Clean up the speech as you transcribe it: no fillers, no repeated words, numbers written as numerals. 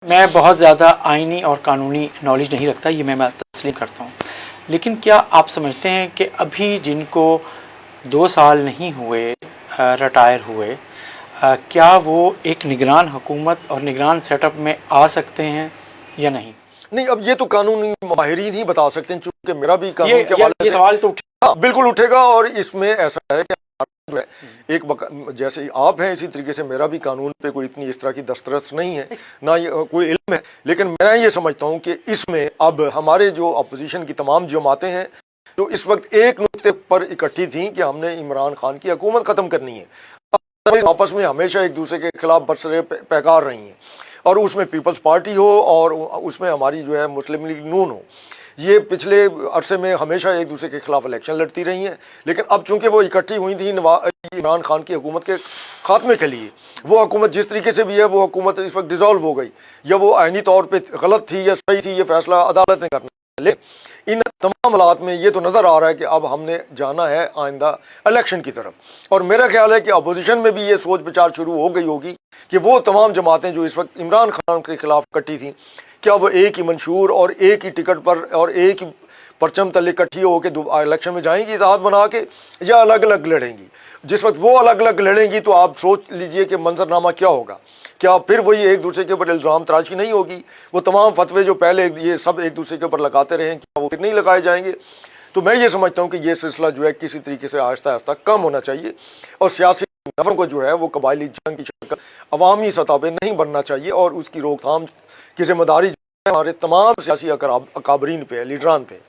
میں بہت زیادہ آئینی اور قانونی نالج نہیں رکھتا، یہ میں تسلیم کرتا ہوں، لیکن کیا آپ سمجھتے ہیں کہ ابھی جن کو 2 سال نہیں ہوئے ریٹائر ہوئے، کیا وہ ایک نگران حکومت اور نگران سیٹ اپ میں آ سکتے ہیں یا نہیں؟ نہیں، اب یہ تو قانونی ماہرین ہی بتا سکتے ہیں، چونکہ میرا بھی قانون کے حوالے یہ سے سوال تو ہاں بالکل اٹھے گا، اور اس میں ایسا ہے کہ جو ہے ایک جیسے آپ ہیں اسی طریقے سے میرا بھی قانون پہ کوئی اتنی اس طرح کی دسترس نہیں ہے، نہ یہ کوئی علم ہے، لیکن میں یہ سمجھتا ہوں کہ اس میں اب ہمارے جو اپوزیشن کی تمام جماعتیں ہیں جو اس وقت ایک نقطے پر اکٹھی تھیں کہ ہم نے عمران خان کی حکومت ختم کرنی ہے، آپس میں ہمیشہ ایک دوسرے کے خلاف برسر پیکار رہی ہیں، اور اس میں پیپلز پارٹی ہو اور اس میں ہماری جو ہے مسلم لیگ نون ہو، یہ پچھلے عرصے میں ہمیشہ ایک دوسرے کے خلاف الیکشن لڑتی رہی ہیں، لیکن اب چونکہ وہ اکٹھی ہوئی تھیں عمران خان کی حکومت کے خاتمے کے لیے، وہ حکومت جس طریقے سے بھی ہے وہ حکومت اس وقت ڈیزالو ہو گئی، یا وہ آئینی طور پہ غلط تھی یا صحیح تھی، یہ فیصلہ عدالت نے کرنا ہے، لیکن ان تمام حالات میں یہ تو نظر آ رہا ہے کہ اب ہم نے جانا ہے آئندہ الیکشن کی طرف، اور میرا خیال ہے کہ اپوزیشن میں بھی یہ سوچ بچار شروع ہو گئی ہوگی کہ وہ تمام جماعتیں جو اس وقت عمران خان کے خلاف اکٹھی تھیں، کیا وہ ایک ہی منشور اور ایک ہی ٹکٹ پر اور ایک ہی پرچم تلے اکٹھی ہو کے الیکشن میں جائیں گی اتحاد بنا کے، یا الگ الگ لڑیں گی؟ جس وقت وہ الگ الگ لڑیں گی تو آپ سوچ لیجئے کہ منظرنامہ کیا ہوگا، کیا پھر وہی ایک دوسرے کے اوپر الزام تراشی نہیں ہوگی؟ وہ تمام فتوے جو پہلے یہ سب ایک دوسرے کے اوپر لگاتے رہے ہیں، کیا وہ پھر نہیں لگائے جائیں گے؟ تو میں یہ سمجھتا ہوں کہ یہ سلسلہ جو ہے کسی طریقے سے آہستہ آہستہ کم ہونا چاہیے، اور سیاسی نفروں کو جو ہے وہ قبائلی جنگ کی شکل عوامی سطح پہ نہیں بننا چاہیے، اور اس کی روک تھام کی ذمہ داری جو ہے ہمارے تمام سیاسی اکابرین پہ ہے، لیڈران پہ ہے۔